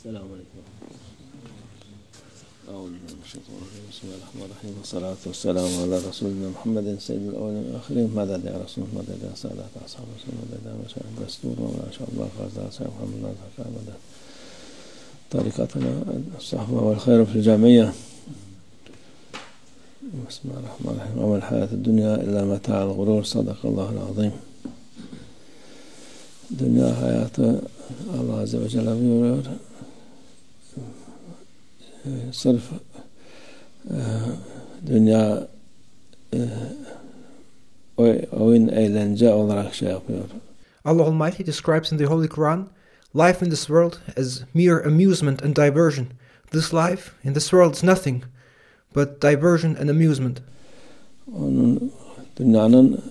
السلام عليكم. أعوذ بالله من الشيطان الرجيم. بسم الله الرحمن الرحيم. والصلاة والسلام على رسولنا محمد سيد الأولين والآخرين. مدد يا رسول، مدد يا سادة أصحاب رسول، مدد يا مشايخ دستور، وما شاء الله خالد سيد محمد ناصر مدد طريقتنا الصحبة والخير في الجميع. بسم الله الرحمن الرحيم. وما الحياة الدنيا إلا متاع الغرور. صدق الله العظيم. Dünya hayatı Allah Azze ve Celle buyuruyor. Sırf dünya oyun eğlence olarak şey yapıyor. Allah Almighty describes in the Holy Quran life in this world as mere amusement and diversion. This life in this world is nothing but diversion and amusement. Onun dünyanın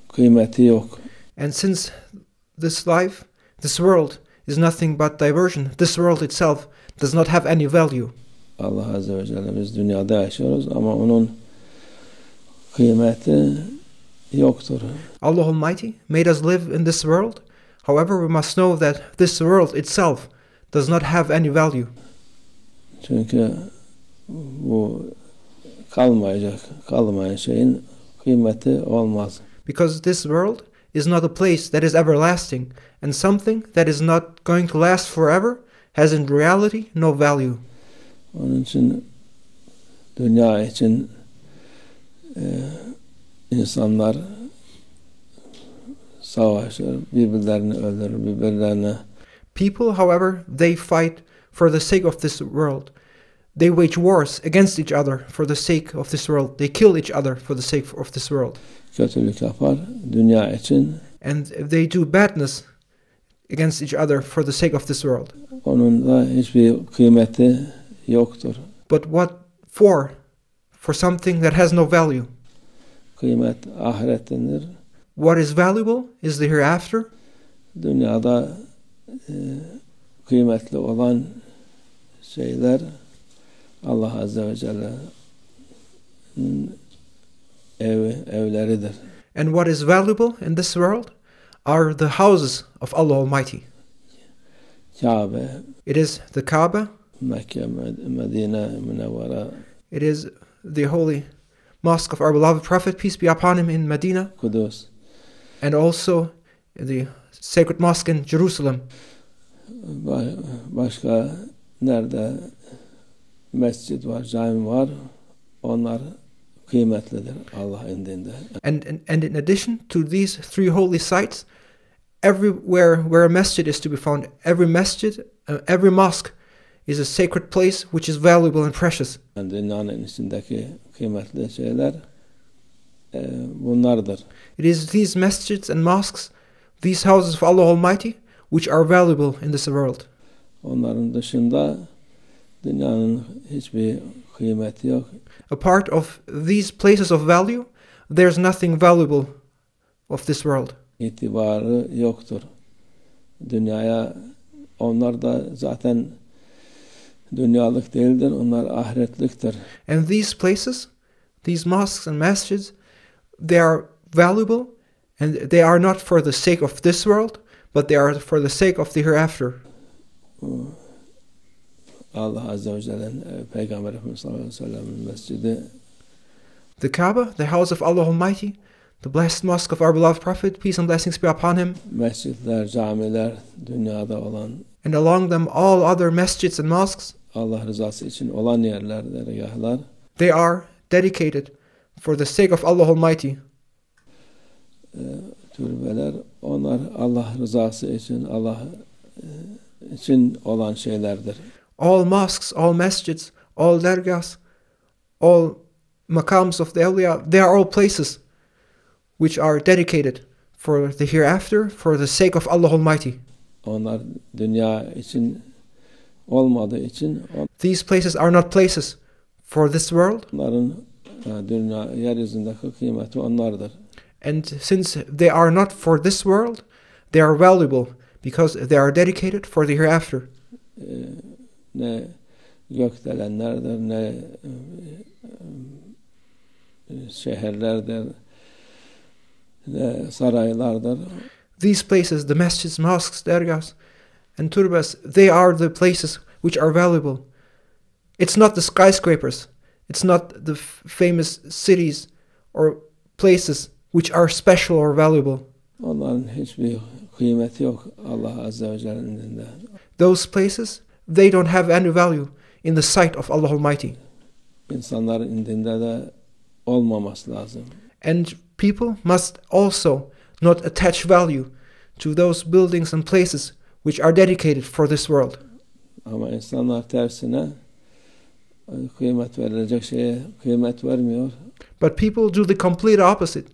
kıymeti yok. And since this life, this world is nothing but diversion, this world itself does not have any value. Allah Azze ve Celle biz dünyada yaşıyoruz ama onun kıymeti yoktur. Allah Almighty made us live in this world. However, we must know that this world itself does not have any value. Çünkü bu kalmayan şeyin kıymeti olmaz. Because this world is not a place that is everlasting, and something that is not going to last forever has in reality no value. Onun için dünya için insanlar savaşır, birbirlerini öldürür, birbirlerine. People, however, they fight for the sake of this world. They wage wars against each other for the sake of this world. They kill each other for the sake of this world. Kötülük yapar dünya için. And they do badness against each other for the sake of this world. Onun da hiçbir kıymeti yoktur. But what for? For something that has no value. Kıymet ahirettendir. What is valuable is the hereafter. Dünyada kıymetli olan şeyler Allah Azze ve Celle'nin evleridir. And what is valuable in this world are the houses of Allah Almighty. Kabe, It is the Kaaba. Mekke, Medine, Münevvere. It is the holy mosque of our beloved Prophet, peace be upon him, in Medina. Kudüs. And also the sacred mosque in Jerusalem. Başka nerede mescid var, cami var, onlar kıymetlidir Allah indinde. And in addition to these three holy sites, everywhere where a masjid is to be found, every masjid, every mosque is a sacred place which is valuable and precious. Yani dünyanın içindeki kıymetli şeyler bunlardır. It is these masjids and mosques, these houses of Allah Almighty, which are valuable in this world. Onların dışında dünyanın hiçbir kıymeti yok. Apart of these places of value, there's nothing valuable of this world. İtibarı yoktur. Dünyaya onlar da zaten dünyalık değildir. Onlar ahiretliktir. And these places, these mosques and masjids, they are valuable and they are not for the sake of this world, but they are for the sake of the hereafter. Allah Azze ve Celle'nin Peygamber Efendimiz sallallahu aleyhi ve sellem'in mescidi, The Kaaba, the house of Allah Almighty, the blessed mosque of our beloved Prophet, peace and blessings be upon him, mescitler, camiler, dünyada olan and along them all other masjids and mosques, Allah rızası için olan yerler, dergahlar, they are dedicated for the sake of Allah Almighty. Türbeler, onlar Allah rızası için, Allah için olan şeylerdir. All mosques, all masjids, all dargahs, all maqams of the awliya, they are all places which are dedicated for the hereafter, for the sake of Allah Almighty. Onlar dünya için olmadığı için These places are not places for this world, onların dünya yeryüzündeki kıymeti onlardır. and since they are not for this world, they are valuable because they are dedicated for the hereafter. Ne gökdelenlerdir, ne şehirlerdir, ne saraylardır. These places, the masjids, mosques, dargahs, and turbas, they are the places which are valuable. It's not the skyscrapers, it's not the famous cities or places which are special or valuable. Onların hiçbir kıymeti yok Allah Azze ve Celle'nin indinde. Those places, they don't have any value in the sight of Allah Almighty. İnsanların indinde de olmaması lazım. And people must also not attach value to those buildings and places which are dedicated for this world. Ama insanlar tersine kıymet verilecek şeye kıymet vermiyor. But people do the complete opposite.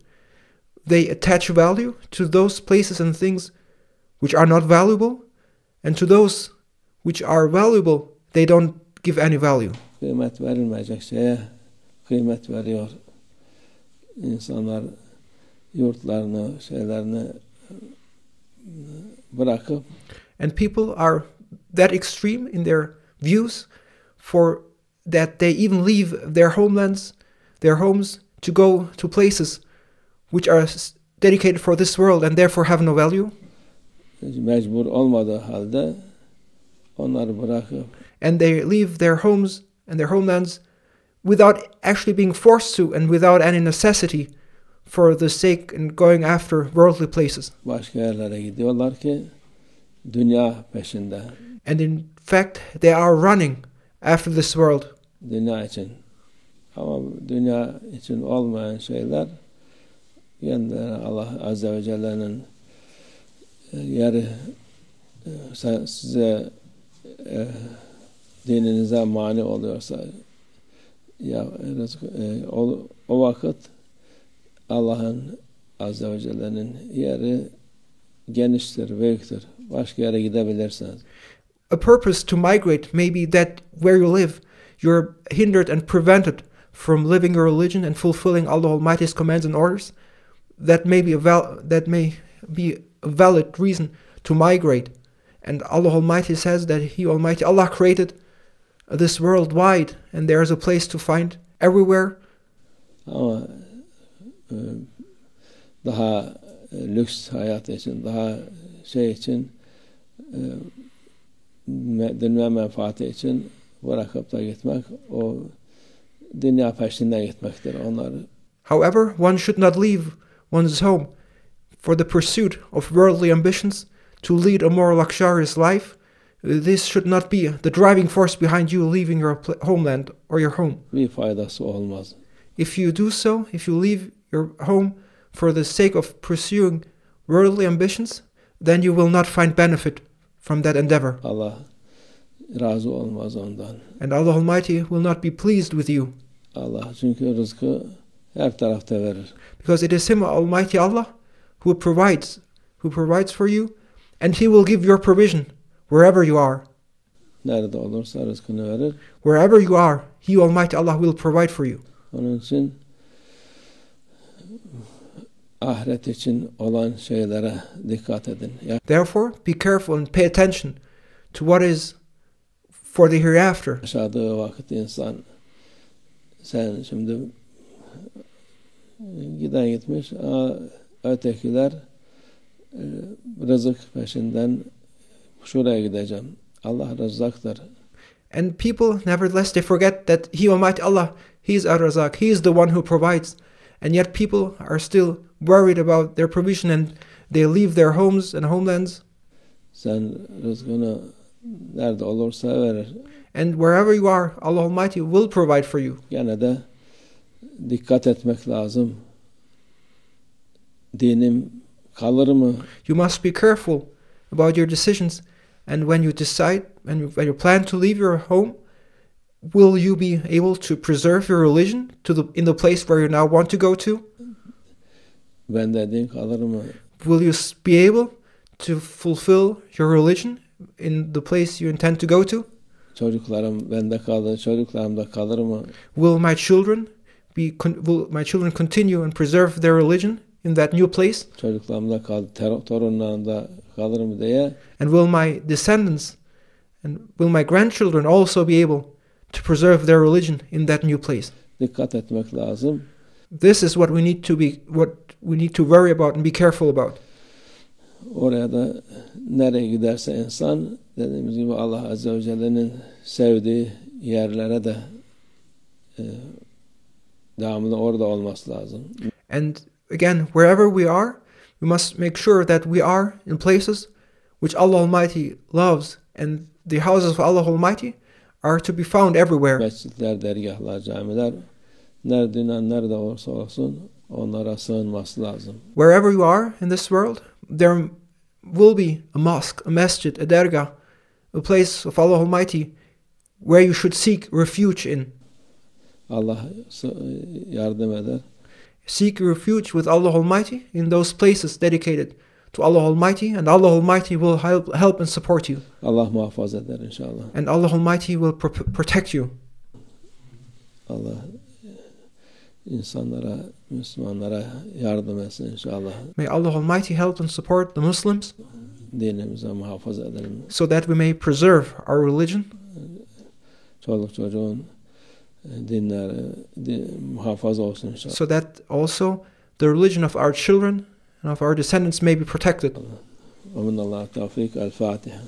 They attach value to those places and things which are not valuable, and to those which are valuable, they don't give any value. Kıymet verilmeyecek şeye kıymet veriyor. İnsanlar yurtlarını, şeylerini bırakıp And people are that extreme in their views for that they even leave their homelands, their homes, to go to places which are dedicated for this world and therefore have no value. Mecbur olmadığı halde onları bırakıp And they leave their homes and their homelands without actually being forced to and without any necessity for the sake and going after worldly places. başka yerlere gidiyorlar ki dünya peşinde. And in fact, they are running after this world. Dünya için. Ama dünya için olmayan şeyler kendilerine Allah Azze ve Celle'nin yeri size dininize mani oluyorsa ya o vakit Allah'ın Azze ve Celle'nin yeri geniştir, büyüktür. Başka yere gidebilirsiniz. A purpose to migrate may be that where you live, you're hindered and prevented from living your religion and fulfilling Allah Almighty's commands and orders. That may be a valid reason to migrate. And Allah Almighty says that He Almighty Allah created this world wide, and there is a place to find everywhere. Ama daha lüks hayat için, daha şey için, dünya menfaati için bırakıp da gitmek, o dünya peşinden gitmektir onları. However, one should not leave one's home for the pursuit of worldly ambitions to lead a more luxurious life. This should not be the driving force behind you leaving your homeland or your home. Bir faydası olmaz. If you do so, if you leave your home for the sake of pursuing worldly ambitions, then you will not find benefit from that endeavor. Allah razı olmaz ondan. And Allah Almighty will not be pleased with you. Allah çünkü rızkı her tarafta verir. Because it is Him, Almighty Allah, who provides for you, and He will give your provision wherever you are. Nerede olursa rızkını verir. Wherever you are, He, Almighty Allah, will provide for you. Onun için ahiret için olan şeylere dikkat edin. Therefore, be careful and pay attention to what is for the hereafter. Yaşadığı vakit insan, sen şimdi giden gitmiş, ötekiler rızık peşinden şuraya gideceğim. Allah rızzaktır. And people, nevertheless, they forget that He, Almighty Allah, He is Ar-Razak, He is the one who provides. And yet people are still worried about their provision and they leave their homes and homelands. Sen rızkını nerede olursa verir. And wherever you are, Allah Almighty will provide for you. Gene de dikkat etmek lazım. Dinim kalır mı? You must be careful about your decisions. And when you decide, when you plan to leave your home, will you be able to preserve your religion in the place where you now want to go to? Ben dediğin kalır mı? Will you be able to fulfill your religion in the place you intend to go to? Çocuklarım bende kalır, çocuklarım da kalır mı? Will my children continue and preserve their religion in that new place? Çocuklarım da kalır, torunlarım da kalır mı diye. And will my descendants and will my grandchildren also be able to preserve their religion in that new place? Dikkat etmek lazım. This is what we need to worry about and be careful about. Oraya da nereye giderse insan, dediğimiz gibi Allah Azze ve Celle'nin sevdiği yerlere de devamlı orada olması lazım. And again, wherever we are, we must make sure that we are in places which Allah Almighty loves, and the houses of Allah Almighty are to be found everywhere. Mescitler, dergahlar, camiler nerede olursa olsun onlara sığınması lazım. Wherever you are in this world, there will be a mosque, a masjid, a dergah, a place of Allah Almighty where you should seek refuge in. Allah yardım eder. Seek refuge with Allah Almighty in those places dedicated to Allah Almighty, and Allah Almighty will help and support you. Allah muhafaza eder inşallah. And Allah Almighty will protect you. Allah insanlara, Müslümanlara yardım etsin inşallah. May Allah Almighty help and support the Muslims Dinimize muhafaza edelim. so that we may preserve our religion, Çoluk çocuğun dinleri muhafaza olsun inşallah. so that also the religion of our children and of our descendants may be protected. Amin Allah tevfik. El Fatiha.